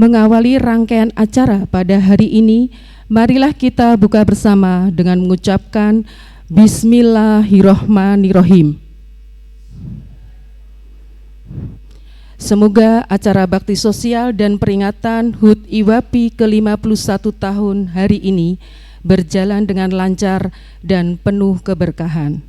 Mengawali rangkaian acara pada hari ini, marilah kita buka bersama dengan mengucapkan Bismillahirrohmanirrohim. Semoga acara bakti sosial dan peringatan HUT IWAPI ke-51 tahun hari ini berjalan dengan lancar dan penuh keberkahan.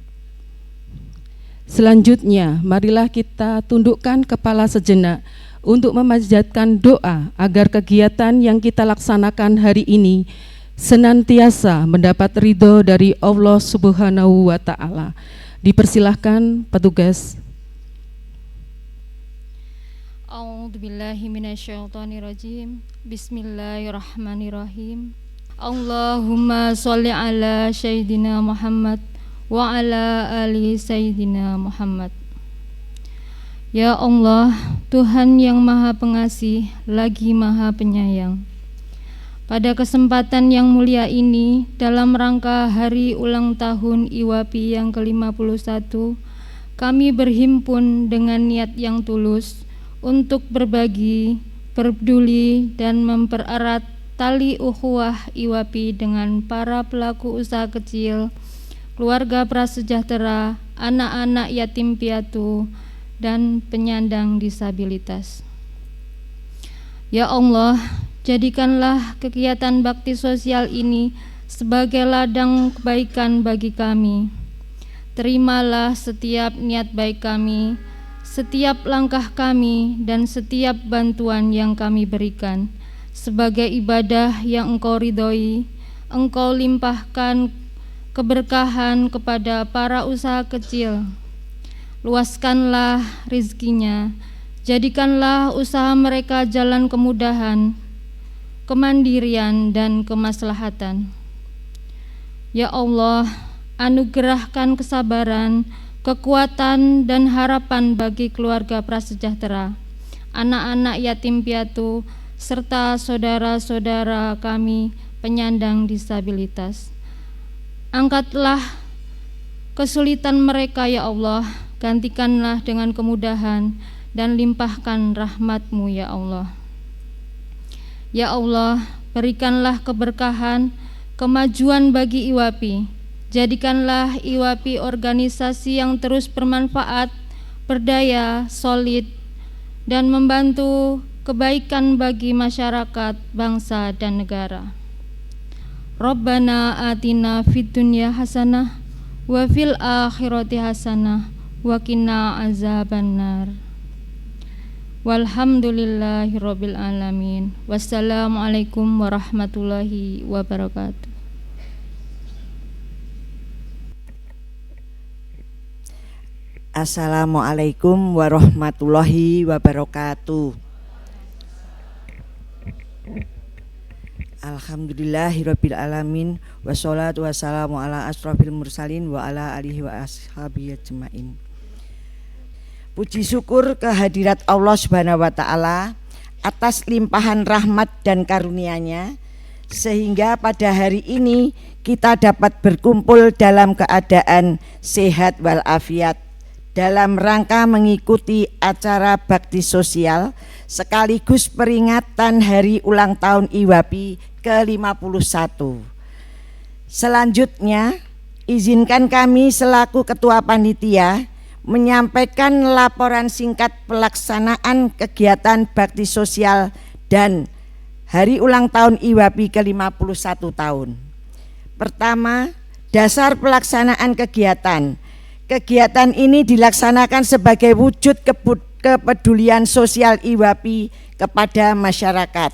Selanjutnya, marilah kita tundukkan kepala sejenak untuk memanjatkan doa agar kegiatan yang kita laksanakan hari ini senantiasa mendapat ridho dari Allah Subhanahu wa Ta'ala. Dipersilahkan petugas. A'udzubillahi minasyaitonirrajim. Bismillahirrahmanirrahim. Allahumma sholli ala sayyidina Muhammad wa ala ali sayyidina Muhammad. Ya Allah, Tuhan yang Maha Pengasih lagi Maha Penyayang. Pada kesempatan yang mulia ini, dalam rangka hari ulang tahun IWAPI yang ke-51, kami berhimpun dengan niat yang tulus untuk berbagi, peduli, dan mempererat tali ukhuwah IWAPI dengan para pelaku usaha kecil, keluarga prasejahtera, anak-anak yatim piatu, dan penyandang disabilitas. Ya Allah, jadikanlah kegiatan bakti sosial ini sebagai ladang kebaikan bagi kami. Terimalah setiap niat baik kami, setiap langkah kami, dan setiap bantuan yang kami berikan sebagai ibadah yang Engkau ridhoi. Engkau limpahkan keberkahan kepada para usaha kecil. Luaskanlah rizkinya, jadikanlah usaha mereka jalan kemudahan, kemandirian, dan kemaslahatan. Ya Allah, anugerahkan kesabaran, kekuatan, dan harapan bagi keluarga prasejahtera, anak-anak yatim piatu, serta saudara-saudara kami penyandang disabilitas. Angkatlah kesulitan mereka ya Allah, gantikanlah dengan kemudahan, dan limpahkan rahmat-Mu ya Allah. Ya Allah, berikanlah keberkahan, kemajuan bagi IWAPI. Jadikanlah IWAPI organisasi yang terus bermanfaat, berdaya, solid, dan membantu kebaikan bagi masyarakat, bangsa, dan negara. Rabbana atina fid dunya hasanah wa fil akhirati hasanah wa qina azabannar. Walhamdulillahirabbil alamin. Wassalamualaikum warahmatullahi wabarakatuh. Assalamualaikum warahmatullahi wabarakatuh. Alhamdulillahirabbil alamin, wassalatu wassalamu ala asrofil mursalin wa ala alihi wa ashabihi ajmain. Puji syukur kehadirat Allah Subhanahu wa Ta'ala atas limpahan rahmat dan karunia-Nya, sehingga pada hari ini kita dapat berkumpul dalam keadaan sehat walafiat dalam rangka mengikuti acara bakti sosial sekaligus peringatan hari ulang tahun IWAPI ke-51. Selanjutnya, izinkan kami selaku Ketua Panitia menyampaikan laporan singkat pelaksanaan kegiatan bakti sosial dan hari ulang tahun IWAPI ke-51 tahun. Pertama, dasar pelaksanaan kegiatan. Kegiatan ini dilaksanakan sebagai wujud kepedulian sosial IWAPI kepada masyarakat,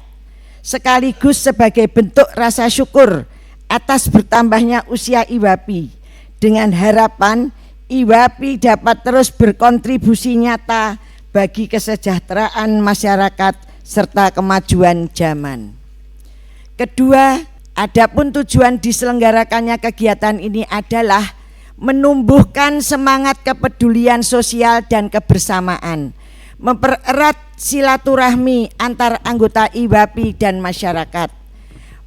sekaligus sebagai bentuk rasa syukur atas bertambahnya usia IWAPI, dengan harapan IWAPI dapat terus berkontribusi nyata bagi kesejahteraan masyarakat serta kemajuan zaman. Kedua, adapun tujuan diselenggarakannya kegiatan ini adalah menumbuhkan semangat kepedulian sosial dan kebersamaan, mempererat silaturahmi antar anggota IWAPI dan masyarakat,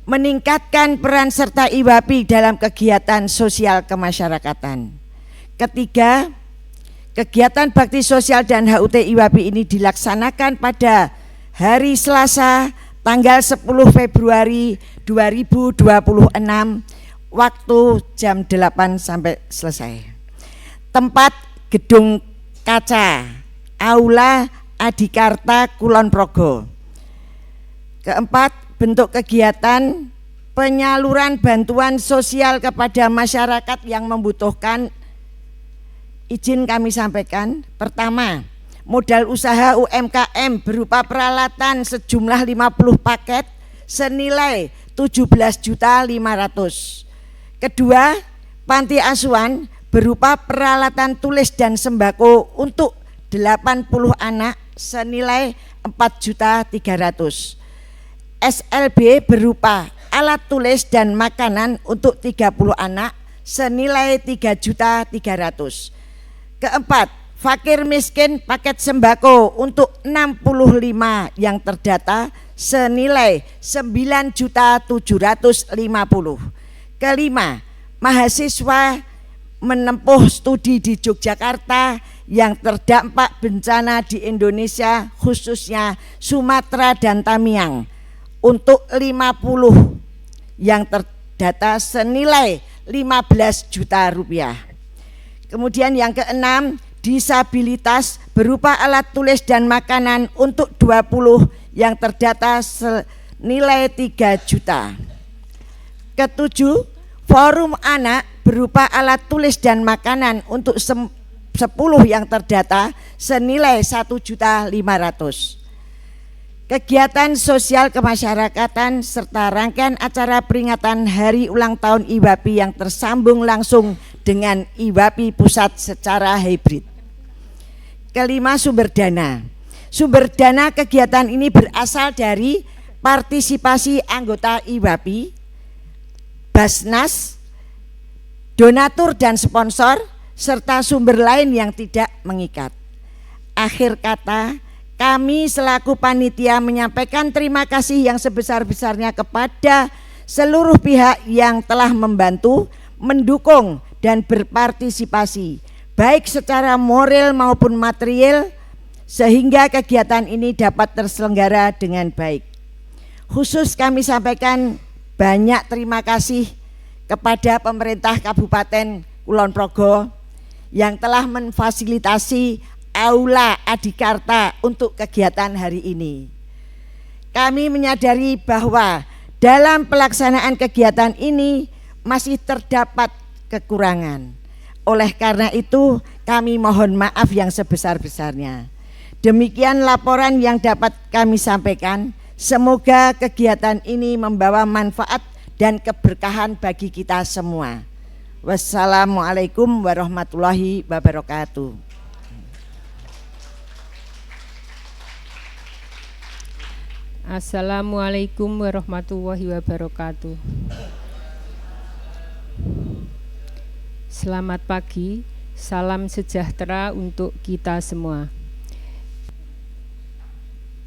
meningkatkan peran serta IWAPI dalam kegiatan sosial kemasyarakatan. Ketiga, kegiatan bakti sosial dan HUT IWAPI ini dilaksanakan pada hari Selasa tanggal 10 Februari 2026, waktu jam 8 sampai selesai. Tempat Gedung Kaca, Aula Adikarta Kulon Progo. Keempat, bentuk kegiatan penyaluran bantuan sosial kepada masyarakat yang membutuhkan. Izin kami sampaikan. Pertama, modal usaha UMKM berupa peralatan sejumlah 50 paket senilai 17.500.000. Kedua, panti asuhan berupa peralatan tulis dan sembako untuk 80 anak senilai 4.300.000. SLB berupa alat tulis dan makanan untuk 30 anak senilai 3.300.000. Keempat, fakir miskin paket sembako untuk 65 yang terdata senilai 9.750.000. Kelima, mahasiswa menempuh studi di Yogyakarta yang terdampak bencana di Indonesia, khususnya Sumatera dan Tamiang, untuk 50 yang terdata senilai 15 juta rupiah. Kemudian yang keenam, disabilitas berupa alat tulis dan makanan untuk 20 yang terdata senilai 3 juta. Ketujuh, forum anak berupa alat tulis dan makanan untuk 10 yang terdata senilai 1.500.000. Kegiatan sosial kemasyarakatan serta rangkaian acara peringatan hari ulang tahun IWAPI yang tersambung langsung dengan IWAPI pusat secara hibrid. Kelima, sumber dana. Sumber dana kegiatan ini berasal dari partisipasi anggota IWAPI, Basnas, donatur dan sponsor, serta sumber lain yang tidak mengikat. Akhir kata, kami selaku panitia menyampaikan terima kasih yang sebesar-besarnya kepada seluruh pihak yang telah membantu, mendukung, dan berpartisipasi, baik secara moral maupun material, sehingga kegiatan ini dapat terselenggara dengan baik. Khusus kami sampaikan banyak terima kasih kepada pemerintah Kabupaten Kulon Progo yang telah memfasilitasi Aula Adikarta untuk kegiatan hari ini. Kami menyadari bahwa dalam pelaksanaan kegiatan ini masih terdapat kekurangan. Oleh karena itu, kami mohon maaf yang sebesar-besarnya. Demikian laporan yang dapat kami sampaikan. Semoga kegiatan ini membawa manfaat dan keberkahan bagi kita semua. Wassalamualaikum warahmatullahi wabarakatuh. Assalamualaikum warahmatullahi wabarakatuh. Selamat pagi, salam sejahtera untuk kita semua.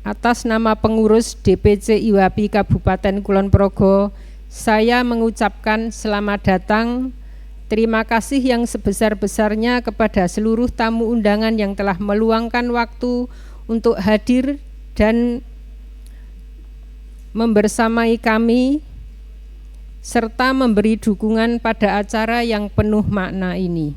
Atas nama pengurus DPC IWAPI Kabupaten Kulon Progo, saya mengucapkan selamat datang, terima kasih yang sebesar-besarnya kepada seluruh tamu undangan yang telah meluangkan waktu untuk hadir dan membersamai kami serta memberi dukungan pada acara yang penuh makna ini.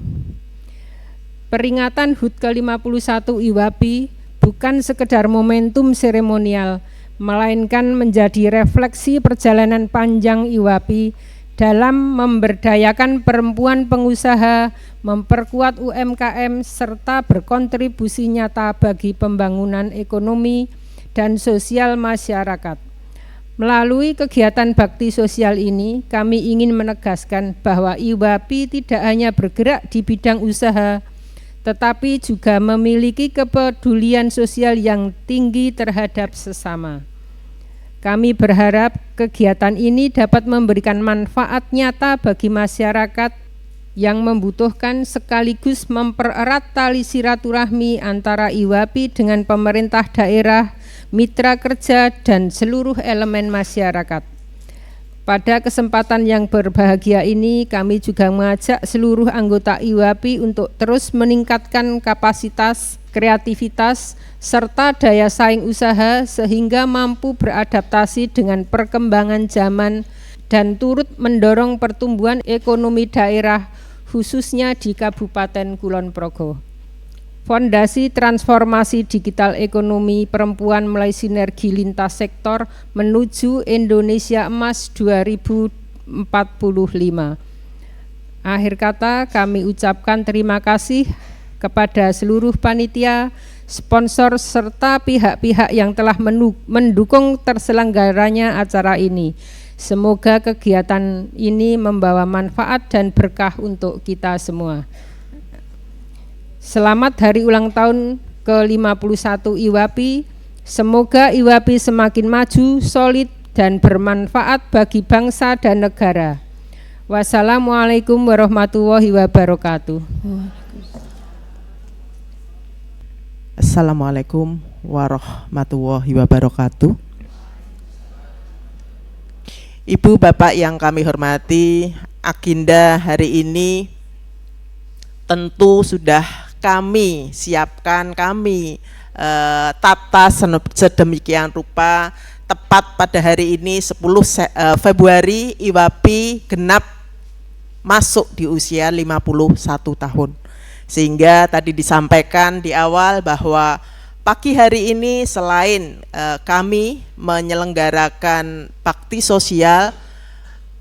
Peringatan HUT ke-51 IWAPI bukan sekedar momentum seremonial, melainkan menjadi refleksi perjalanan panjang IWAPI dalam memberdayakan perempuan pengusaha, memperkuat UMKM, serta berkontribusi nyata bagi pembangunan ekonomi dan sosial masyarakat. Melalui kegiatan bakti sosial ini, kami ingin menegaskan bahwa IWAPI tidak hanya bergerak di bidang usaha, tetapi juga memiliki kepedulian sosial yang tinggi terhadap sesama. Kami berharap kegiatan ini dapat memberikan manfaat nyata bagi masyarakat yang membutuhkan, sekaligus mempererat tali silaturahmi antara IWAPI dengan pemerintah daerah, mitra kerja, dan seluruh elemen masyarakat. Pada kesempatan yang berbahagia ini, kami juga mengajak seluruh anggota IWAPI untuk terus meningkatkan kapasitas, kreativitas, serta daya saing usaha sehingga mampu beradaptasi dengan perkembangan zaman dan turut mendorong pertumbuhan ekonomi daerah khususnya di Kabupaten Kulon Progo. Fondasi Transformasi Digital Ekonomi Perempuan melalui sinergi lintas sektor menuju Indonesia Emas 2045. Akhir kata, kami ucapkan terima kasih kepada seluruh panitia, sponsor, serta pihak-pihak yang telah mendukung terselenggaranya acara ini. Semoga kegiatan ini membawa manfaat dan berkah untuk kita semua. Selamat hari ulang tahun ke-51 IWAPI. Semoga IWAPI semakin maju, solid, dan bermanfaat bagi bangsa dan negara. Wassalamualaikum warahmatullahi wabarakatuh. Assalamualaikum warahmatullahi wabarakatuh. Ibu Bapak yang kami hormati, agenda hari ini tentu sudah kami siapkan, kami tata sedemikian rupa. Tepat pada hari ini 10 Februari IWAPI genap masuk di usia 51 tahun. Sehingga tadi disampaikan di awal bahwa pagi hari ini selain kami menyelenggarakan bakti sosial,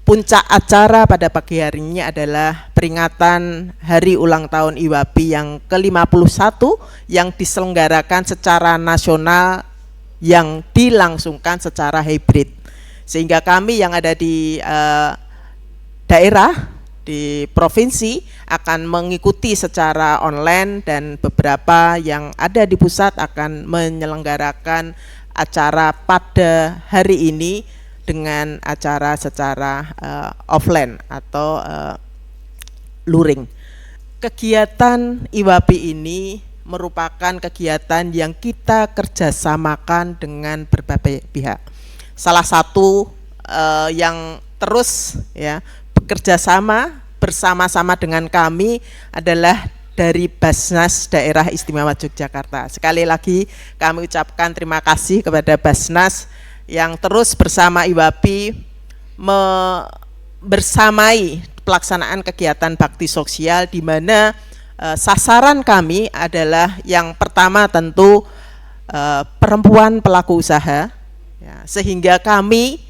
puncak acara pada pagi hari ini adalah peringatan hari ulang tahun IWAPI yang ke-51 yang diselenggarakan secara nasional yang dilangsungkan secara hibrid. Sehingga kami yang ada di daerah, di provinsi akan mengikuti secara online dan beberapa yang ada di pusat akan menyelenggarakan acara pada hari ini dengan acara secara offline atau luring. Kegiatan IWAPI ini merupakan kegiatan yang kita kerjasamakan dengan berbagai pihak. Salah satu yang terus ya bekerja sama bersama-sama dengan kami adalah dari Basnas Daerah Istimewa Yogyakarta. Sekali lagi kami ucapkan terima kasih kepada Basnas yang terus bersama IWAPI bersamai pelaksanaan kegiatan bakti sosial, di mana sasaran kami adalah yang pertama tentu perempuan pelaku usaha, ya, sehingga kami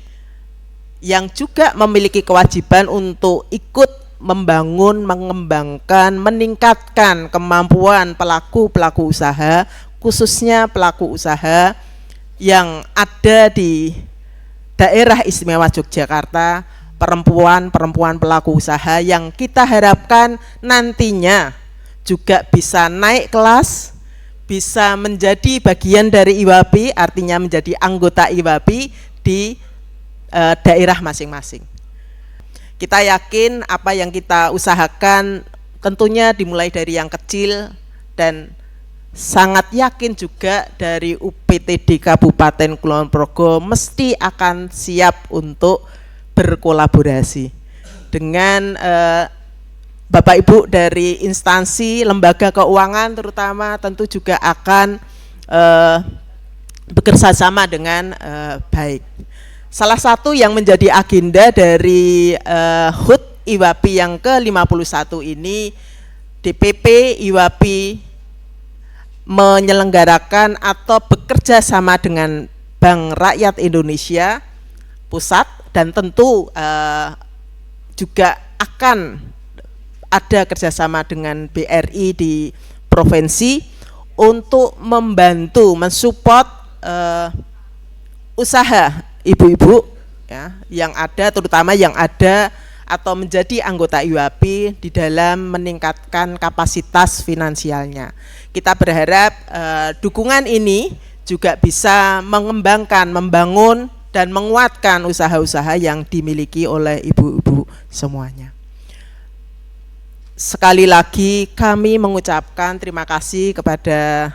yang juga memiliki kewajiban untuk ikut membangun, mengembangkan, meningkatkan kemampuan pelaku usaha, khususnya pelaku usaha yang ada di daerah istimewa Yogyakarta, perempuan pelaku usaha yang kita harapkan nantinya juga bisa naik kelas, bisa menjadi bagian dari IWAPI, artinya menjadi anggota IWAPI di daerah masing-masing. Kita yakin apa yang kita usahakan tentunya dimulai dari yang kecil, dan sangat yakin juga dari UPTD Kabupaten Kulon Progo mesti akan siap untuk berkolaborasi dengan Bapak Ibu dari instansi lembaga keuangan, terutama tentu juga akan bekerja sama dengan baik. Salah satu yang menjadi agenda dari HUT IWAPI yang ke-51 ini, DPP IWAPI menyelenggarakan atau bekerja sama dengan Bank Rakyat Indonesia Pusat, dan tentu juga akan ada kerjasama dengan BRI di provinsi untuk membantu, mensupport usaha ibu-ibu ya, yang ada, terutama yang ada atau menjadi anggota IWAPI di dalam meningkatkan kapasitas finansialnya. Kita berharap dukungan ini juga bisa mengembangkan, membangun, dan menguatkan usaha-usaha yang dimiliki oleh ibu-ibu semuanya. Sekali lagi kami mengucapkan terima kasih kepada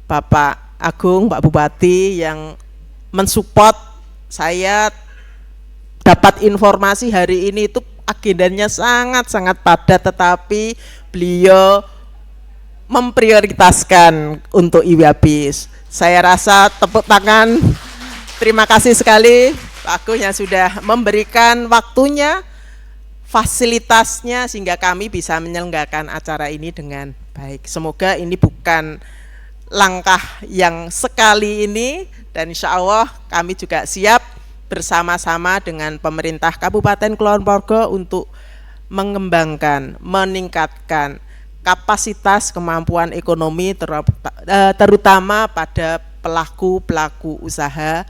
Bapak Agung, Pak Bupati yang mensupport saya dapat informasi hari ini itu agendanya sangat-sangat padat, tetapi beliau memprioritaskan untuk IWAPI. Saya rasa tepuk tangan, terima kasih sekali Pak Agus yang sudah memberikan waktunya, fasilitasnya, sehingga kami bisa menyelenggarakan acara ini dengan baik. Semoga ini bukan langkah yang sekali ini, dan insya Allah kami juga siap bersama-sama dengan pemerintah Kabupaten Kulon Progo untuk mengembangkan, meningkatkan kapasitas kemampuan ekonomi terutama pada pelaku-pelaku usaha,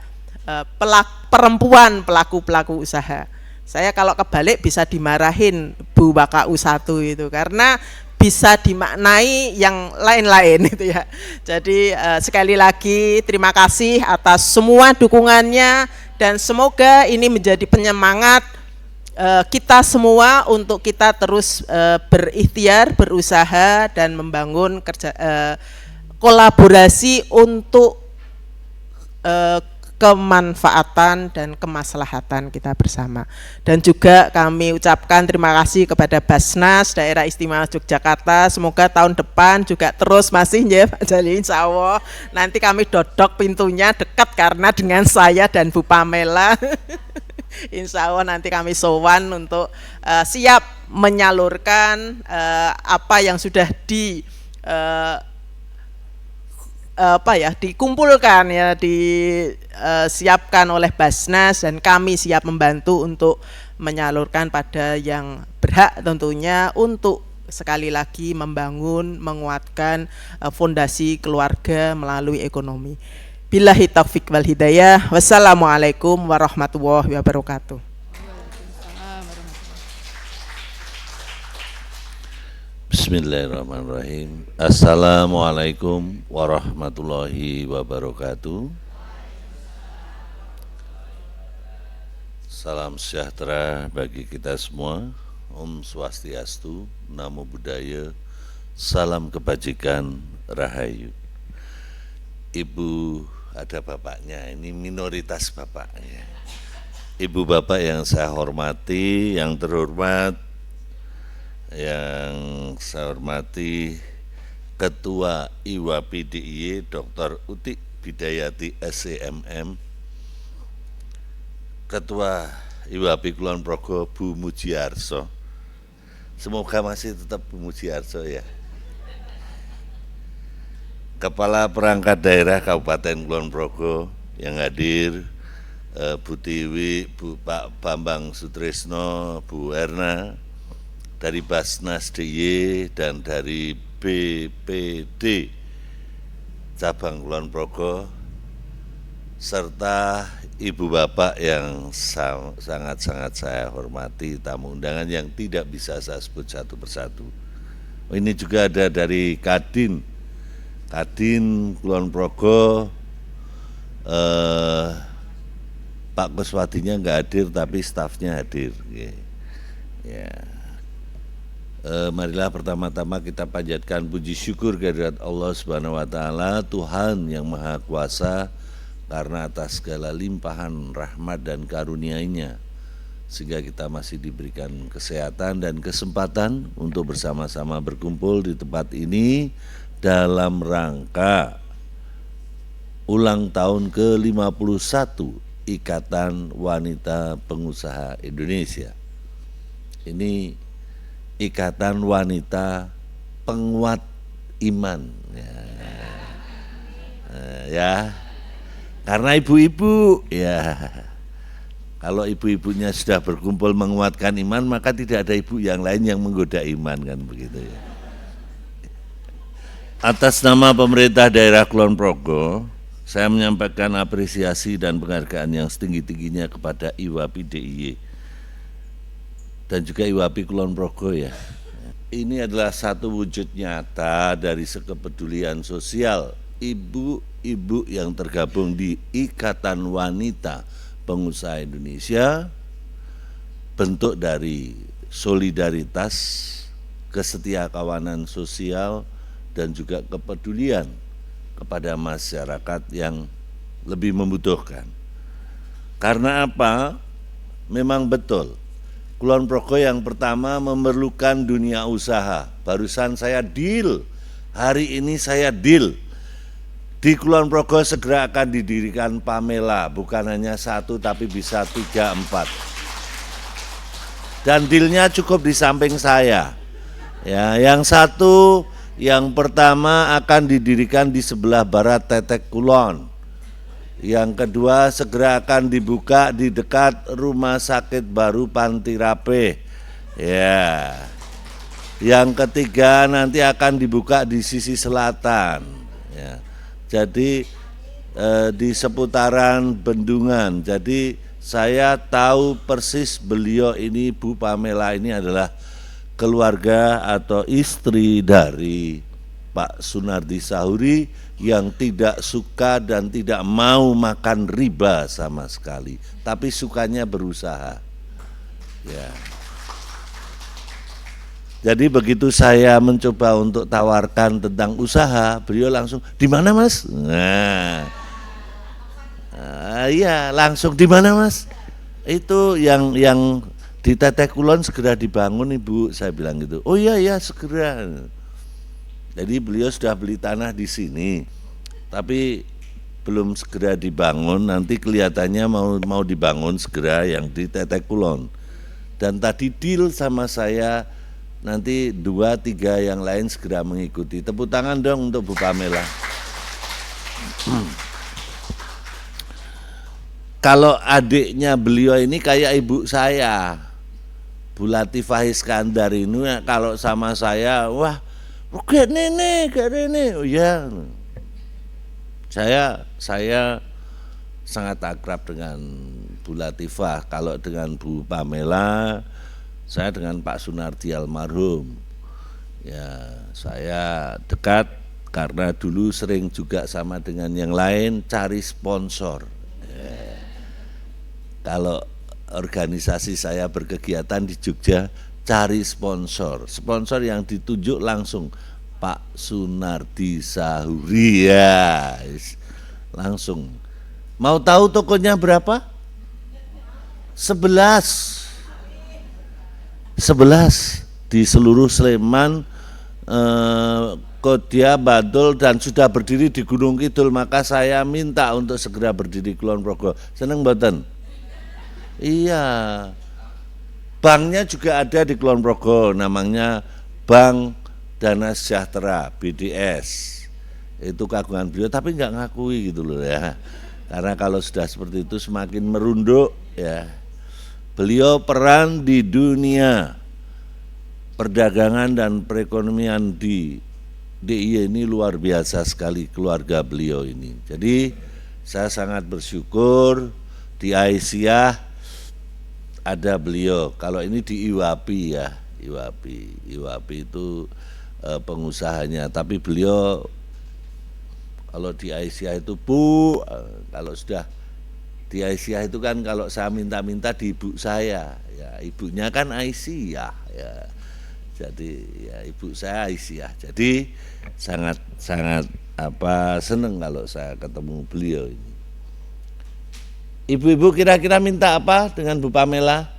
perempuan pelaku-pelaku usaha. Saya kalau kebalik bisa dimarahin Bu WKU 1 itu, karena bisa dimaknai yang lain-lain itu ya. Jadi sekali lagi terima kasih atas semua dukungannya, dan semoga ini menjadi penyemangat kita semua untuk kita terus berikhtiar, berusaha, dan membangun kolaborasi untuk kemanfaatan dan kemaslahatan kita bersama. Dan juga kami ucapkan terima kasih kepada Basnas Daerah Istimewa Yogyakarta. Semoga tahun depan juga terus masih ya Pak Jali, insya Allah nanti kami dodok pintunya dekat karena dengan saya dan Bu Pamela. Insya Allah nanti kami sowan untuk siap menyalurkan apa yang sudah dikumpulkan ya, disiapkan oleh Basnas, dan kami siap membantu untuk menyalurkan pada yang berhak tentunya, untuk sekali lagi membangun, menguatkan fondasi keluarga melalui ekonomi. Billahi taufik wal hidayah. Wassalamualaikum warahmatullahi wabarakatuh. Bismillahirrahmanirrahim. Assalamualaikum warahmatullahi wabarakatuh. Salam sejahtera bagi kita semua. Om Swastiastu, Namo Buddhaya, salam kebajikan, rahayu. Ibu, ada bapaknya, ini minoritas bapaknya. Ibu bapak yang saya hormati, yang terhormat, yang saya hormati Ketua IWAPI DIY Dr. Utik Bidayati SCMM, Ketua IWAPI Kulon Progo Bu Mujiarso. Semoga masih tetap Bu Mujiarso ya. Kepala Perangkat Daerah Kabupaten Kulon Progo yang hadir, Bu Tiwi, Pak Bambang Sutrisno, Bu Erna, dari Basnas DIY dan dari BPD Cabang Kulon Progo, serta ibu bapak yang sangat-sangat saya hormati, tamu undangan yang tidak bisa saya sebut satu persatu. Ini juga ada dari Kadin Kulon Progo, Pak Kuswadinya nggak hadir tapi stafnya hadir. Ya. Marilah pertama-tama kita panjatkan puji syukur kehadirat Allah Subhanahu wa taala, Tuhan yang Maha Kuasa, karena atas segala limpahan rahmat dan karunia-Nya sehingga kita masih diberikan kesehatan dan kesempatan untuk bersama-sama berkumpul di tempat ini dalam rangka ulang tahun ke-51 Ikatan Wanita Pengusaha Indonesia. Ini Ikatan Wanita Penguat Iman ya. Karena ibu-ibu ya, kalau ibu-ibunya sudah berkumpul menguatkan iman, maka tidak ada ibu yang lain yang menggoda iman, kan begitu ya. Atas nama pemerintah daerah Kulon Progo, saya menyampaikan apresiasi dan penghargaan yang setinggi-tingginya kepada IWAPI DIY dan juga IWAPI Kulon Progo ya. Ini adalah satu wujud nyata dari kepedulian sosial ibu-ibu yang tergabung di Ikatan Wanita Pengusaha Indonesia, bentuk dari solidaritas, kesetiakawanan sosial, dan juga kepedulian kepada masyarakat yang lebih membutuhkan. Karena apa? memang betul. Kulon Progo yang pertama memerlukan dunia usaha. Barusan saya deal, hari ini saya deal. Di Kulon Progo segera akan didirikan Pamela, bukan hanya 1 tapi bisa 3, 4. Dan dealnya cukup di samping saya. Ya, yang satu, yang pertama akan didirikan di sebelah barat Tetek Kulon. Yang kedua segera akan dibuka di dekat Rumah Sakit Baru Panti Rapih. Ya. Yang ketiga nanti akan dibuka di sisi selatan. Ya. Jadi di seputaran Bendungan. Jadi saya tahu persis beliau ini, Bu Pamela ini adalah keluarga atau istri dari Pak Sunardi Sahuri yang tidak suka dan tidak mau makan riba sama sekali, tapi sukanya berusaha. Ya. Jadi begitu saya mencoba untuk tawarkan tentang usaha, beliau langsung, "Di mana, Mas?" Nah, iya, langsung, "Di mana, Mas?" "Itu yang di Tetek Kulon segera dibangun, Ibu," saya bilang gitu. "Oh iya, segera." Jadi beliau sudah beli tanah di sini, tapi belum segera dibangun. Nanti kelihatannya mau dibangun segera yang di Tetek Kulon. Dan tadi deal sama saya, nanti 2, 3 yang lain segera mengikuti. Tepuk tangan dong untuk Bu Pamela. Kalau adiknya beliau ini kayak ibu saya, Bu Latifah Iskandar ini, kalau sama saya, wah, kayak nenek, oh ya. Saya sangat akrab dengan Bu Latifah. Kalau dengan Bu Pamela, saya dengan Pak Sunardi almarhum. Ya, saya dekat karena dulu sering juga sama dengan yang lain cari sponsor. Ya. Kalau organisasi saya berkegiatan di Jogja, cari sponsor yang ditunjuk langsung Pak Sunardi Sahuri, ya, langsung. Mau tahu tokonya berapa? 11 di seluruh Sleman, Kodia, Bantul, dan sudah berdiri di Gunung Kidul. Maka saya minta untuk segera berdiri Kulon Progo. Seneng mboten? Iya. Banknya juga ada di Kulon Progo, namanya Bank Dana Sejahtera, BDS. Itu kagungan beliau, tapi nggak ngakui gitu loh ya. Karena kalau sudah seperti itu semakin merunduk ya. Beliau peran di dunia perdagangan dan perekonomian di DIY ini luar biasa sekali, keluarga beliau ini. Jadi saya sangat bersyukur di Aisyah ada beliau. Kalau ini di IWAPI ya, IWAPI itu pengusahanya. Tapi beliau kalau di Aisyah itu, Bu, kalau sudah di Aisyah itu kan kalau saya minta-minta di ibu saya, ya ibunya kan Aisyah, ya. Jadi ya ibu saya Aisyah. Jadi sangat seneng kalau saya ketemu beliau ini. Ibu-ibu kira-kira minta apa dengan Bu Pamela?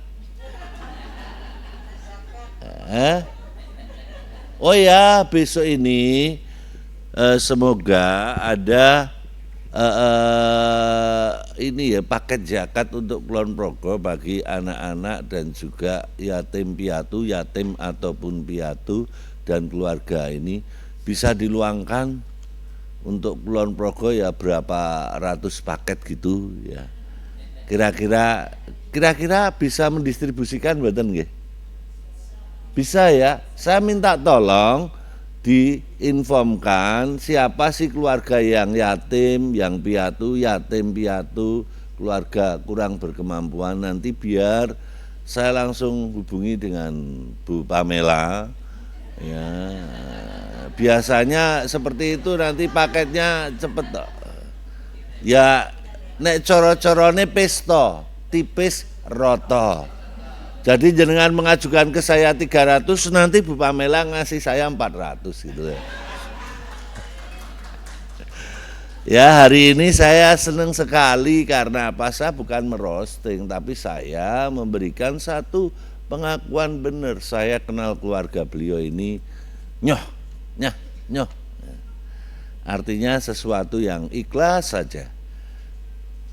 Oh ya, besok ini semoga ada ini ya paket zakat untuk Kulon Progo bagi anak-anak dan juga yatim piatu, yatim ataupun piatu dan keluarga ini bisa diluangkan untuk Kulon Progo ya berapa ratus paket gitu ya. Kira-kira bisa mendistribusikan mboten nggih? Bisa ya. Saya minta tolong diinformkan siapa sih keluarga yang yatim, yang piatu, yatim piatu, keluarga kurang berkemampuan, nanti biar saya langsung hubungi dengan Bu Pamela. Ya, biasanya seperti itu nanti paketnya cepet. Ya, nek coro-corone pesto, tipis roto. Jadi jenengan mengajukan ke saya 300, nanti Bu Pamela ngasih saya 400 gitu ya. Ya, hari ini saya senang sekali karena apa? Saya bukan merosting, tapi saya memberikan satu pengakuan benar. Saya kenal keluarga beliau ini nyoh. Artinya sesuatu yang ikhlas saja.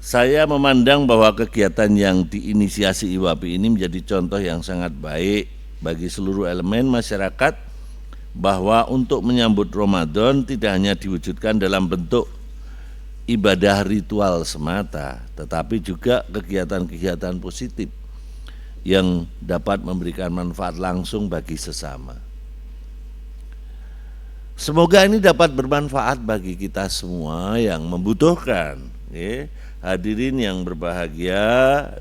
Saya memandang bahwa kegiatan yang diinisiasi IWAPI ini menjadi contoh yang sangat baik bagi seluruh elemen masyarakat, bahwa untuk menyambut Ramadan tidak hanya diwujudkan dalam bentuk ibadah ritual semata, tetapi juga kegiatan-kegiatan positif yang dapat memberikan manfaat langsung bagi sesama. Semoga ini dapat bermanfaat bagi kita semua yang membutuhkan. Hadirin yang berbahagia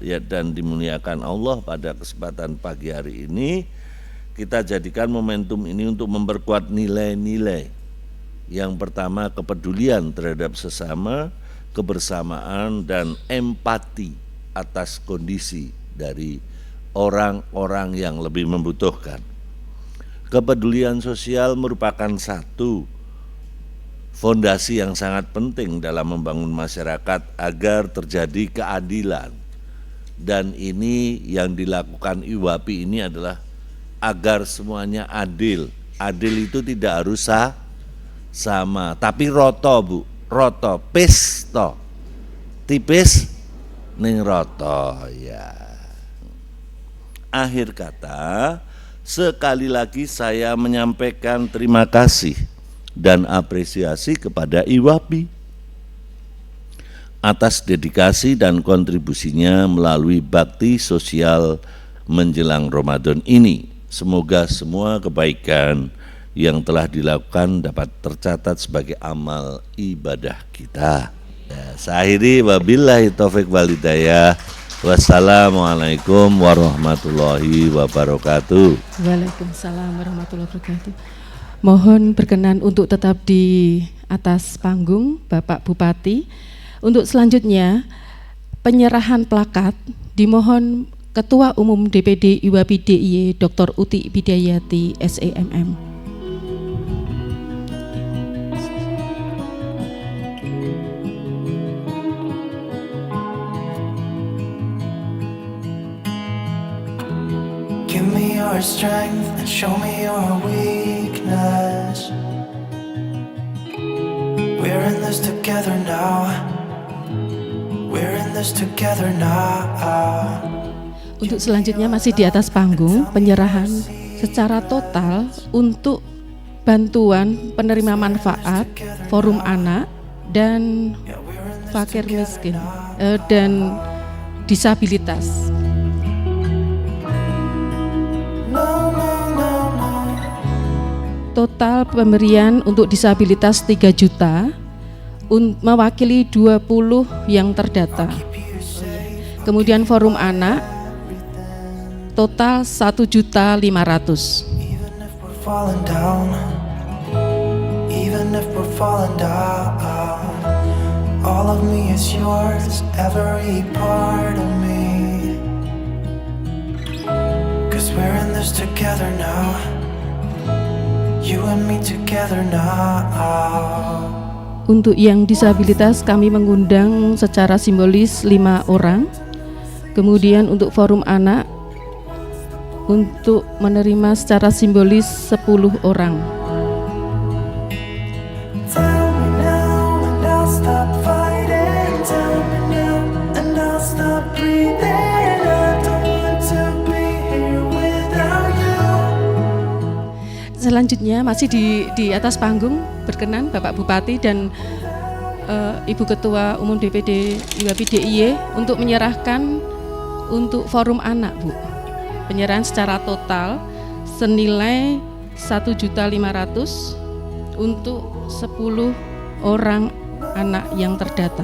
ya, dan dimuliakan Allah, pada kesempatan pagi hari ini kita jadikan momentum ini untuk memperkuat nilai-nilai. Yang pertama, kepedulian terhadap sesama, kebersamaan, dan empati atas kondisi dari orang-orang yang lebih membutuhkan. Kepedulian sosial merupakan satu fondasi yang sangat penting dalam membangun masyarakat agar terjadi keadilan. Dan ini yang dilakukan IWAPI ini adalah agar semuanya adil. Adil itu tidak harus sama, tapi roto Bu, roto, pesto, tipis ning roto ya. Akhir kata, sekali lagi saya menyampaikan terima kasih dan apresiasi kepada IWAPI atas dedikasi dan kontribusinya melalui bakti sosial menjelang Ramadan ini. Semoga semua kebaikan yang telah dilakukan dapat tercatat sebagai amal ibadah kita. Ya, saya akhiri, wabillahi taufik wal hidayah. Wassalamualaikum warahmatullahi wabarakatuh. Waalaikumsalam warahmatullahi wabarakatuh. Mohon berkenan untuk tetap di atas panggung Bapak Bupati. Untuk selanjutnya penyerahan plakat dimohon Ketua Umum DPD IWAPI DIY Dr. Uti Bidayati SEMM. Give me your strength and show me your weakness. We're in this together now. We're in this together now. Untuk selanjutnya masih di atas panggung penyerahan secara total untuk bantuan penerima manfaat, forum anak dan fakir miskin dan disabilitas. Total pemberian untuk disabilitas 3 juta, mewakili 20 yang terdata. Kemudian forum anak total 1.500.000. Even if we're falling down, all of me is yours, every part of me. 'Cause we're in this together now. You and me together now. Untuk yang disabilitas kami mengundang secara simbolis 5 orang. Kemudian untuk forum anak untuk menerima secara simbolis 10 orang. Tell me now and I'll stop fighting. Tell me now and I'll stop breathing. I don't want to be here without you. Selanjutnya masih di atas panggung berkenan Bapak Bupati dan Ibu Ketua Umum DPD IWAPI DIY untuk menyerahkan untuk forum anak, Bu. Penyerahan secara total senilai 1.500.000 untuk 10 orang anak yang terdata.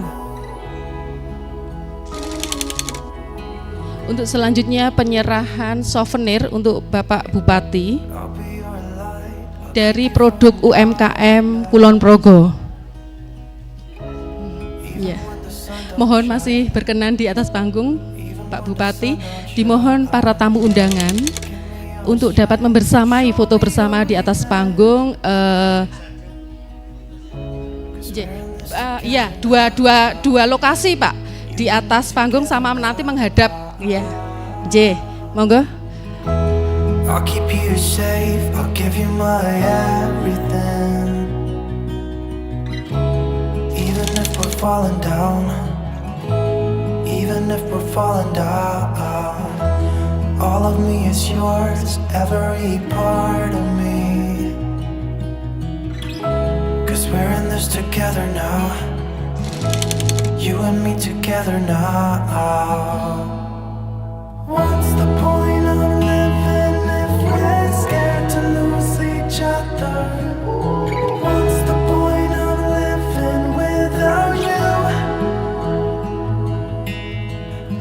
Untuk selanjutnya penyerahan souvenir untuk Bapak Bupati dari produk UMKM Kulon Progo. Ya. Mohon masih berkenan di atas panggung Pak Bupati, dimohon para tamu undangan untuk dapat membersamai foto bersama di atas panggung Iya, dua lokasi Pak, di atas panggung sama nanti menghadap, ya. J, monggo. I'll keep you safe, I'll give you my everything. Even if we're falling down, even if we're falling down, all of me is yours, every part of me. 'Cause we're in this together now, you and me together now. What's the point of living if we're scared to lose each other? What's the point of living without you?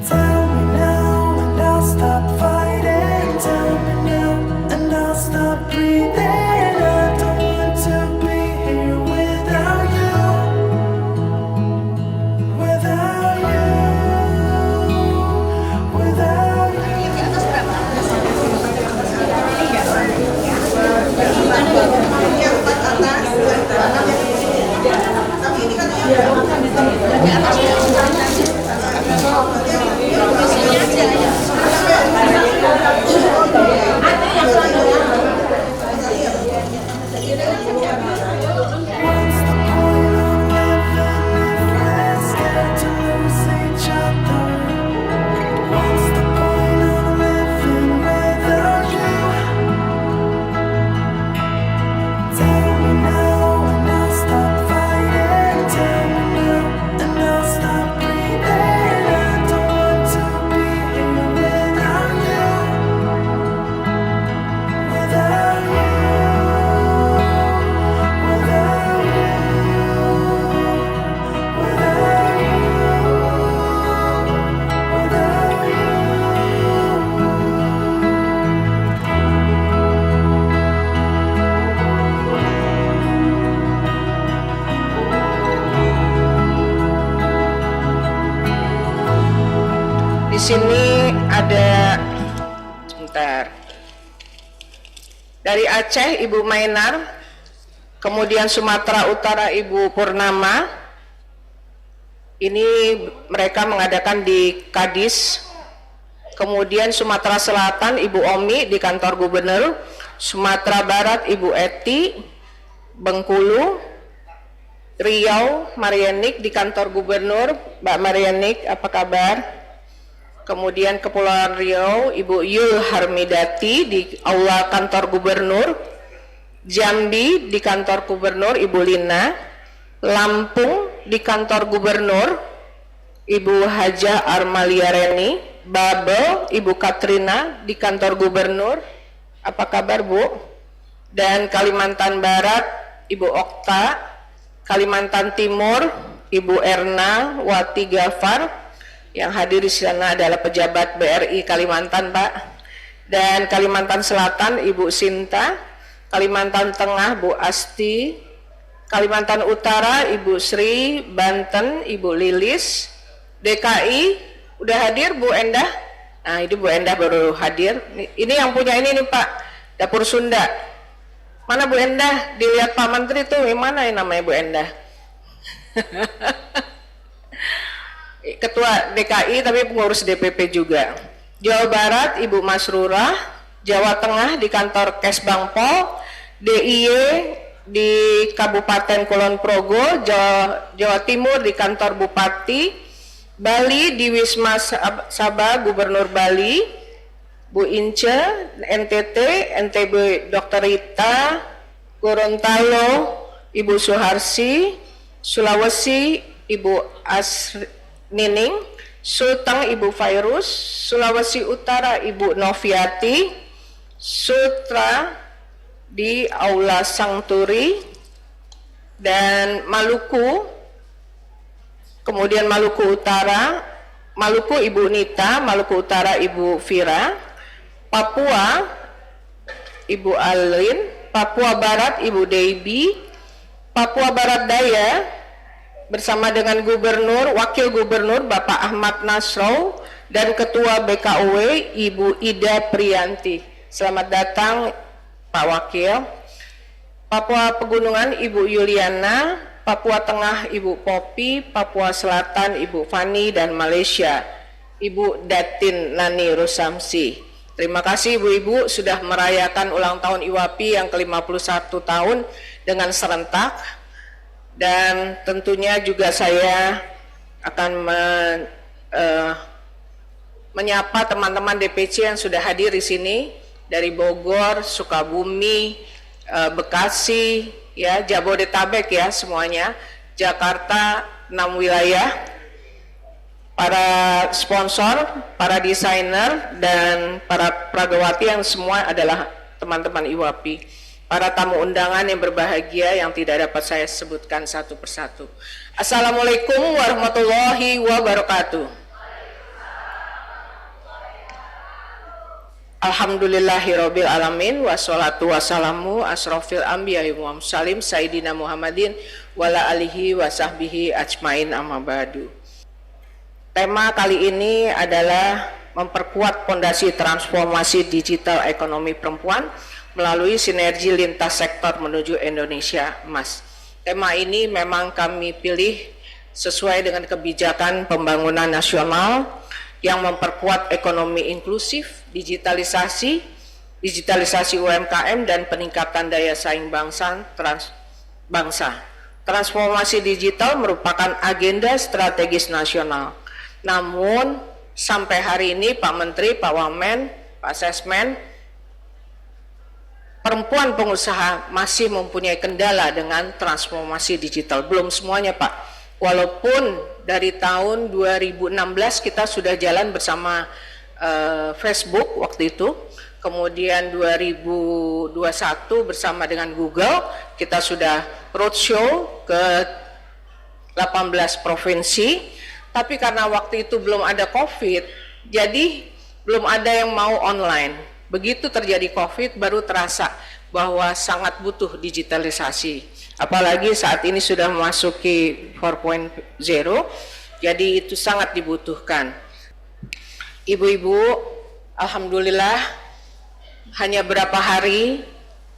Tell me now and I'll stop fighting. Tell me now and I'll stop breathing. I don't want to be here without you. Without you. Without you. What's the point of living if we're scared to lose each other? What's the point of living without you? Tell me now and I'll stop fighting. Tell me now and I'll stop breathing. I don't want to be here without you. Without you. Without you. Di sini ada, sebentar, dari Aceh Ibu Mainar, kemudian Sumatera Utara Ibu Purnama. Ini mereka mengadakan di Kadis. Kemudian Sumatera Selatan Ibu Omi di kantor gubernur, Sumatera Barat Ibu Eti, Bengkulu, Riau Marianik di kantor gubernur. Mbak Marianik, apa kabar? Kemudian Kepulauan Riau Ibu Yul Harmidati di aula kantor gubernur. Jambi di kantor gubernur Ibu Lina. Lampung di kantor gubernur Ibu Hajah Armalia Reni. Babel Ibu Katrina di kantor gubernur. Apa kabar Bu? Dan Kalimantan Barat Ibu Okta. Kalimantan Timur Ibu Erna Wati Gafar. Yang hadir di sana adalah pejabat BRI Kalimantan Pak. Dan Kalimantan Selatan Ibu Sinta. Kalimantan Tengah Bu Asti. Kalimantan Utara Ibu Sri. Banten Ibu Lilis. DKI udah hadir Bu Endah. Nah ini Bu Endah baru hadir. Ini yang punya ini nih Pak, Dapur Sunda. Mana Bu Endah? Dilihat Pak Menteri tuh, mana yang namanya Bu Endah? Ketua DKI tapi pengurus DPP juga. Jawa Barat Ibu Masrurah. Jawa Tengah di kantor Kesbangpol. DIY di Kabupaten Kulon Progo. Jawa Timur di kantor Bupati. Bali di Wisma Sabah Gubernur Bali. Bu Ince NTT, NTB Dr. Rita. Gorontalo Ibu Suharsi. Sulawesi Ibu Nining, Sulteng Ibu Fairus, Sulawesi Utara Ibu Noviati, Sutra di Aula Sangturi, dan Maluku, kemudian Maluku Utara, Maluku Ibu Nita, Maluku Utara Ibu Vira, Papua Ibu Alin, Papua Barat Ibu Deibi, Papua Barat Daya bersama dengan Gubernur, Wakil Gubernur Bapak Ahmad Nasrau dan Ketua BKUW Ibu Ida Priyanti. Selamat datang Pak Wakil. Papua Pegunungan Ibu Yuliana, Papua Tengah Ibu Popi, Papua Selatan Ibu Fani, dan Malaysia Ibu Datin Nani Rusamsi. Terima kasih Ibu-Ibu sudah merayakan ulang tahun IWAPI yang ke-51 tahun dengan serentak, dan tentunya juga saya akan menyapa teman-teman DPC yang sudah hadir di sini dari Bogor, Sukabumi, Bekasi, ya, Jabodetabek ya semuanya, Jakarta, 6 wilayah, para sponsor, para desainer, dan para pragawati yang semua adalah teman-teman IWAPI, para tamu undangan yang berbahagia yang tidak dapat saya sebutkan satu persatu. Assalamualaikum warahmatullahi wabarakatuh. Alhamdulillahirabbil alamin, wassalatu wassalamu asrofil anbiya'i wa mursalin sayyidina Muhammadin wala alihi wa sahbihi ajmain, amma ba'du. Tema kali ini adalah memperkuat fondasi transformasi digital ekonomi perempuan melalui sinergi lintas sektor menuju Indonesia Emas. Tema ini memang kami pilih sesuai dengan kebijakan pembangunan nasional yang memperkuat ekonomi inklusif, digitalisasi UMKM, dan peningkatan daya saing bangsa. Transformasi digital merupakan agenda strategis nasional. Namun sampai hari ini Pak Menteri, Pak Wamen, Pak Sesmen, perempuan pengusaha masih mempunyai kendala dengan transformasi digital. Belum semuanya Pak. Walaupun dari tahun 2016 kita sudah jalan bersama Facebook waktu itu, kemudian 2021 bersama dengan Google kita sudah roadshow ke 18 provinsi, tapi karena waktu itu belum ada COVID, jadi belum ada yang mau online. Begitu terjadi COVID baru terasa bahwa sangat butuh digitalisasi. Apalagi saat ini sudah memasuki 4.0, jadi itu sangat dibutuhkan. Ibu-ibu, alhamdulillah hanya berapa hari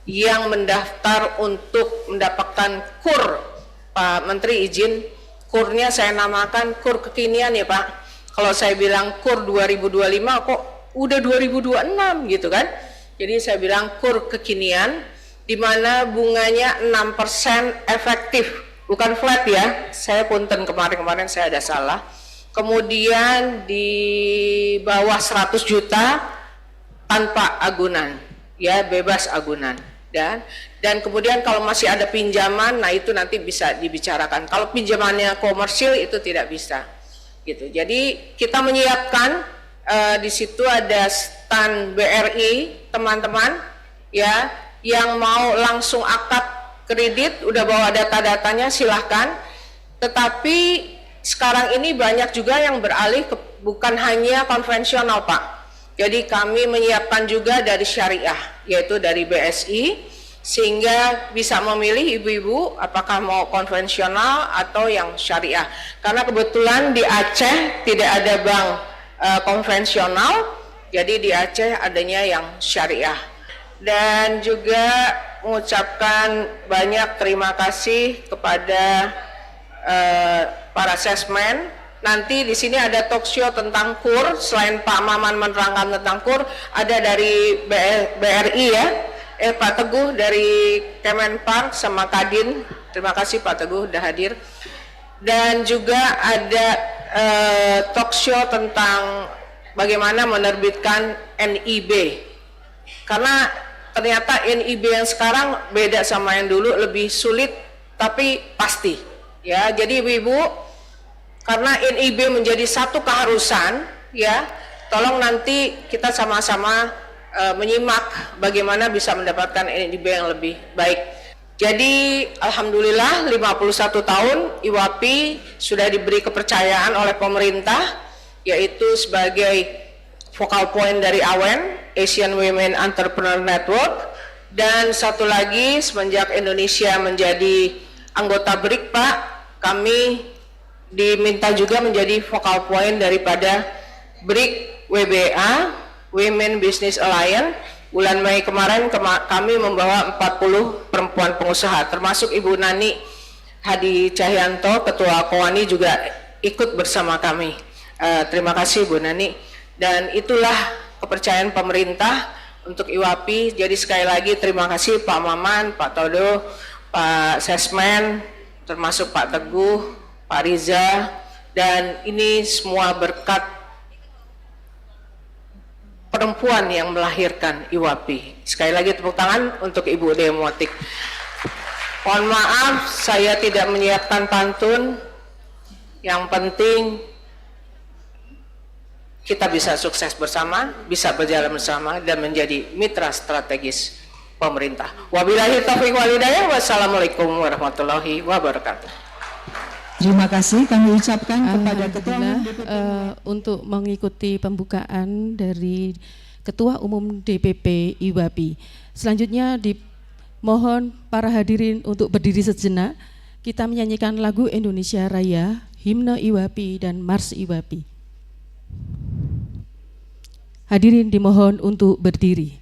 yang mendaftar untuk mendapatkan KUR. Pak Menteri izin, KUR-nya saya namakan KUR kekinian ya Pak. Kalau saya bilang KUR 2025 kok udah 2026 gitu kan. Jadi saya bilang KUR kekinian, di mana bunganya 6% efektif, bukan flat ya, saya punten kemarin saya ada salah. Kemudian di bawah 100 juta tanpa agunan, ya, bebas agunan. Dan kemudian kalau masih ada pinjaman, nah itu nanti bisa dibicarakan. Kalau pinjamannya komersil itu tidak bisa, gitu. Jadi kita menyiapkan di situ ada stand BRI, teman-teman, ya, yang mau langsung akad kredit, udah bawa data-datanya silahkan. Tetapi sekarang ini banyak juga yang beralih ke bukan hanya konvensional Pak. Jadi kami menyiapkan juga dari syariah, yaitu dari BSI, sehingga bisa memilih ibu-ibu apakah mau konvensional atau yang syariah. Karena kebetulan di Aceh tidak ada bank konvensional, jadi di Aceh adanya yang syariah. Dan juga mengucapkan banyak terima kasih kepada para sesmen. Nanti di sini ada talk show tentang KUR, selain Pak Maman menerangkan tentang KUR, ada dari BRI ya, Pak Teguh dari Kemenpar sama Kadin. Terima kasih Pak Teguh sudah hadir. Dan juga ada talk show tentang bagaimana menerbitkan NIB. Karena ternyata NIB yang sekarang beda sama yang dulu, lebih sulit tapi pasti ya. Jadi ibu-ibu, karena NIB menjadi satu keharusan ya, tolong nanti kita sama-sama menyimak bagaimana bisa mendapatkan NIB yang lebih baik. Jadi alhamdulillah 51 tahun IWAPI sudah diberi kepercayaan oleh pemerintah, yaitu sebagai focal point dari AWEN, Asian Women Entrepreneur Network. Dan satu lagi, semenjak Indonesia menjadi anggota BRIC Pak, kami diminta juga menjadi focal point daripada BRIC WBA, Women Business Alliance. Bulan Mei kemarin kami membawa 40 perempuan pengusaha, termasuk Ibu Nani Hadi Cahyanto, Ketua Kowani juga ikut bersama kami. Terima kasih Bu Nani. Dan itulah kepercayaan pemerintah untuk IWAPI. Jadi sekali lagi terima kasih Pak Maman, Pak Todo, Pak Sesmen, termasuk Pak Teguh, Pak Riza, dan ini semua berkat perempuan yang melahirkan IWAPI. Sekali lagi tepuk tangan untuk Ibu Demotik. Mohon maaf saya tidak menyiapkan pantun. Yang penting kita bisa sukses bersama, bisa berjalan bersama dan menjadi mitra strategis pemerintah. Wabillahi taufiq wal hidayah. Wassalamualaikum warahmatullahi wabarakatuh. Terima kasih kami ucapkan kepada Ketua Umum untuk mengikuti pembukaan dari Ketua Umum DPP IWAPI. Selanjutnya dimohon para hadirin untuk berdiri sejenak. Kita menyanyikan lagu Indonesia Raya, Himne IWAPI dan Mars IWAPI. Hadirin dimohon untuk berdiri.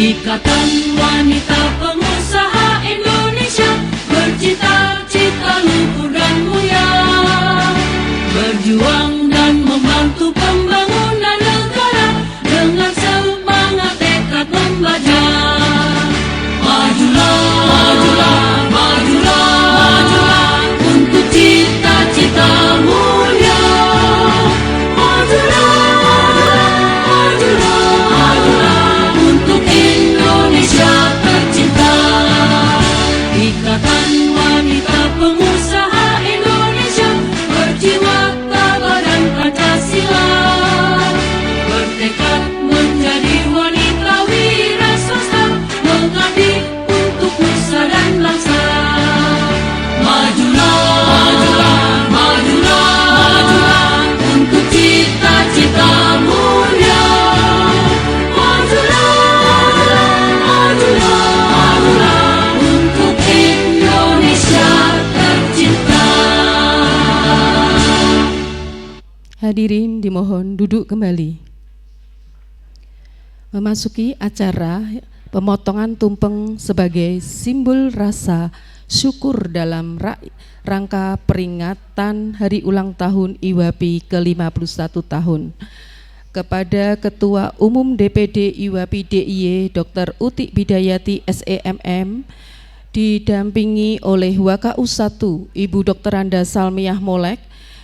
Ikatan Wanita Pengusaha Indonesia bercita-cita luhur dan mulia, berjuang dan membantu pembangunan negara dengan semangat tekad membaca. Majulah, majulah, majulah, majulah untuk cita-cita mulia. Majulah, majulah, majulah untuk Indonesia tercinta. Ikatan Wanita Pengusaha Indonesia berjiwa tabah dan Pancasila, bertekad menjadi wanita wira swasta, mengabdi untuk nusa dan bangsa. Majulah, majulah, majulah, majulah untuk cita-cita mulia. Majulah, majulah, majulah untuk Indonesia tercinta. Hadirin dimohon duduk kembali. Memasuki acara pemotongan tumpeng sebagai simbol rasa syukur dalam rangka peringatan Hari Ulang Tahun IWAPI ke-51 tahun. Kepada Ketua Umum DPD IWAPI DIY Dr. Utik Bidayati SEMM, didampingi oleh WKU 1 Ibu Dr. Anda Salmiah Molek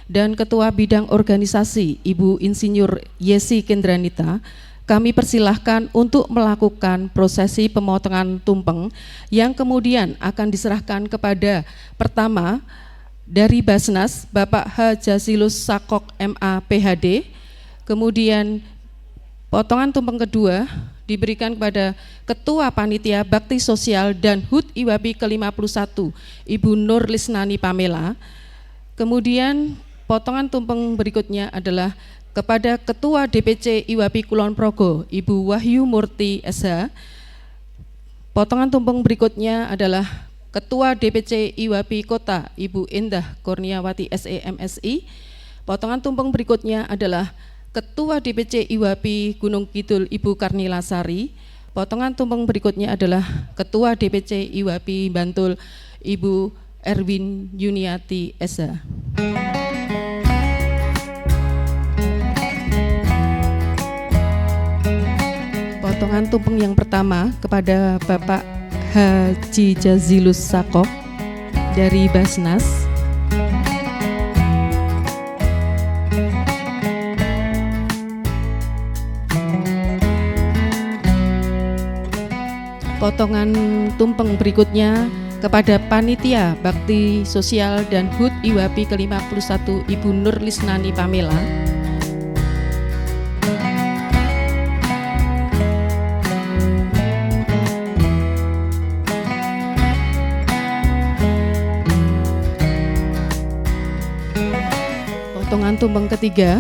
dan Ketua Bidang Organisasi Ibu Insinyur Yesi Kendranita, kami persilahkan untuk melakukan prosesi pemotongan tumpeng yang kemudian akan diserahkan kepada pertama dari Basnas Bapak H. Jazilus Sakok MA PhD, kemudian potongan tumpeng kedua diberikan kepada Ketua Panitia Bakti Sosial dan HUT IWAPI ke-51 Ibu Nur Lisnani Pamela, kemudian potongan tumpeng berikutnya adalah kepada Ketua DPC IWAPI Kulon Progo Ibu Wahyu Murti SH. Potongan tumpeng berikutnya adalah Ketua DPC IWAPI Kota Ibu Indah Kurniawati SEMSI. Potongan tumpeng berikutnya adalah Ketua DPC IWAPI Gunung Kidul Ibu Karnila Sari. Potongan tumpeng berikutnya adalah Ketua DPC IWAPI Bantul Ibu Erwin Yuniati SH. Potongan tumpeng yang pertama kepada Bapak Haji Jazilus Sakok dari Basnas. Potongan tumpeng berikutnya kepada Panitia Bakti Sosial dan HUT IWAPI ke-51 Ibu Nur Lisnani Pamela. Potongan tumpeng ketiga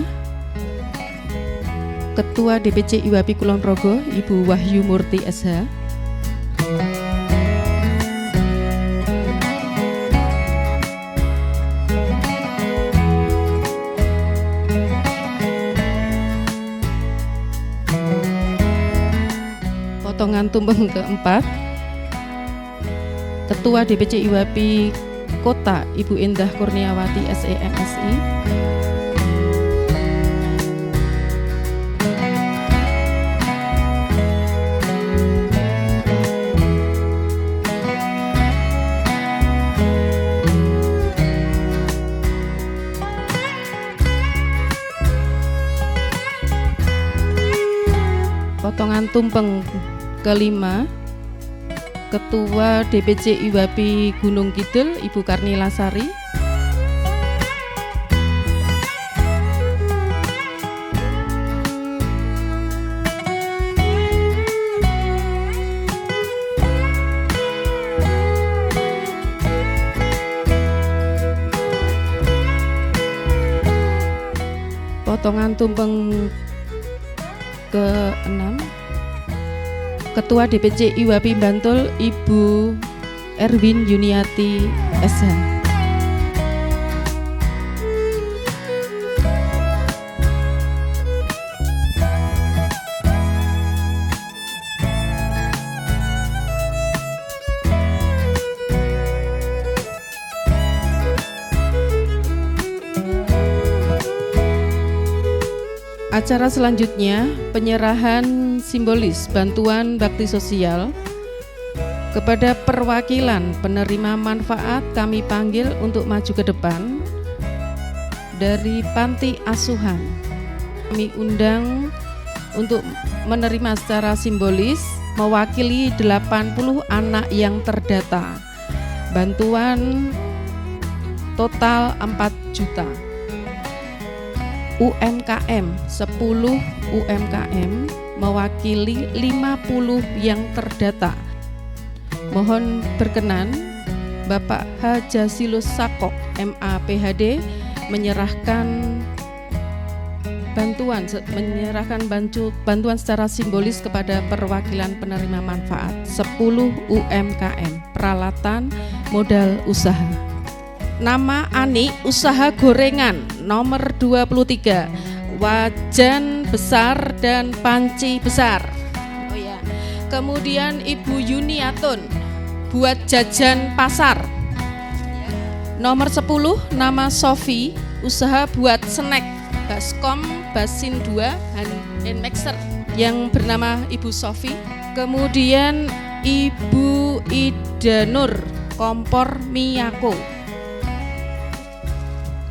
Ketua DPC IWAPI Kulon Progo Ibu Wahyu Murti SH. Potongan tumpeng keempat Ketua DPC IWAPI Kota Ibu Indah Kurniawati SEMSI. Potongan tumpeng kelima Ketua DPC IWAPI Gunung Kidul Ibu Karnila Sari. Potongan tumpeng ke-6 Ketua DPC IWAPI Bantul Ibu Erwin Yuniati SH. Acara selanjutnya penyerahan simbolis bantuan bakti sosial kepada perwakilan penerima manfaat. Kami panggil untuk maju ke depan dari panti asuhan. Kami undang untuk menerima secara simbolis mewakili 80 anak yang terdata. Bantuan total 4 juta. UMKM 10 UMKM mewakili 50 yang terdata. Mohon berkenan Bapak H. Jasilus Sakok MA PhD menyerahkan bantuan secara simbolis kepada perwakilan penerima manfaat 10 UMKM peralatan modal usaha. Nama Ani usaha gorengan nomor 23, wajan besar dan panci besar. Oh ya. Kemudian Ibu Yuniatun buat jajan pasar. Nomor 10 nama Sofi usaha buat snack baskom basin 2 hand mixer yang bernama Ibu Sofi. Kemudian Ibu Ida Nur kompor Miyako.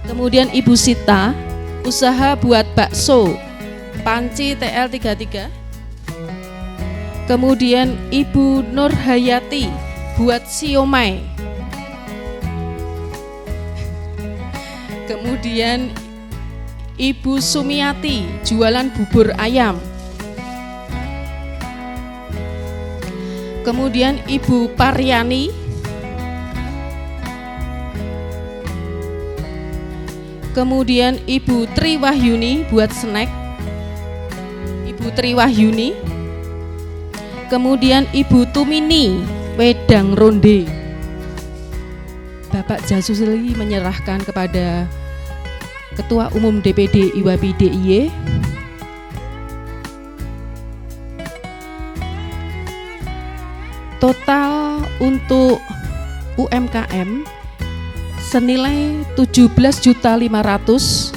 Kemudian Ibu Sita usaha buat bakso panci TL33. Kemudian Ibu Nur Hayati buat siomay. Kemudian Ibu Sumiati jualan bubur ayam. Kemudian Ibu Paryani. Kemudian Ibu Tri Wahyuni buat snack. Ibu Tri Wahyuni. Kemudian Ibu Tumini wedang ronde. Bapak Jasusili menyerahkan kepada Ketua Umum DPD IWAPI DIY total untuk UMKM senilai 17.500.000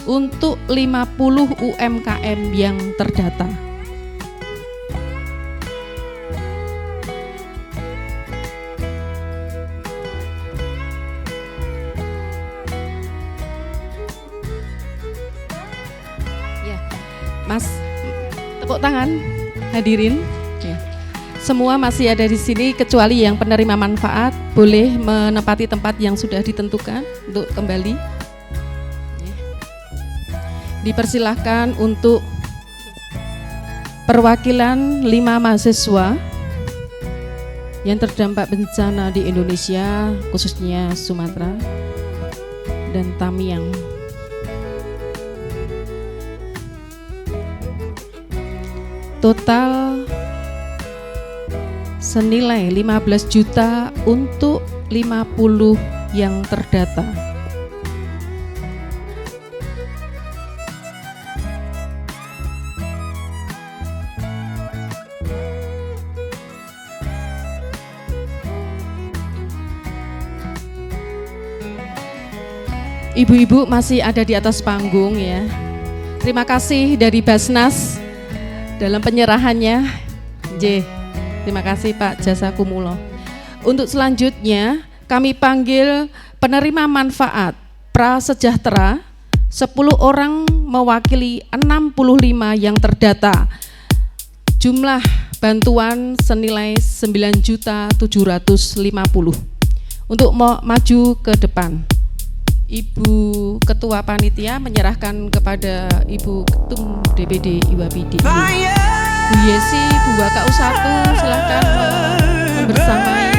untuk 50 UMKM yang terdata. Ya, Mas, tepuk tangan hadirin. Ya. Semua masih ada di sini kecuali yang penerima manfaat boleh menempati tempat yang sudah ditentukan untuk kembali. Dipersilahkan untuk perwakilan 5 mahasiswa yang terdampak bencana di Indonesia khususnya Sumatera dan Tamiang. Total senilai 15 juta untuk 50 yang terdata. Ibu-ibu masih ada di atas panggung ya. Terima kasih dari Basnas dalam penyerahannya. Terima kasih Pak Jasakumulo. Untuk selanjutnya kami panggil penerima manfaat prasejahtera 10 orang mewakili 65 yang terdata. Jumlah bantuan senilai 9.750.000 untuk maju ke depan. Ibu Ketua Panitia menyerahkan kepada Ibu Ketum DPD IWAPI DIY. Bu Yesi, Bu Wakau 1, silahkan membersamai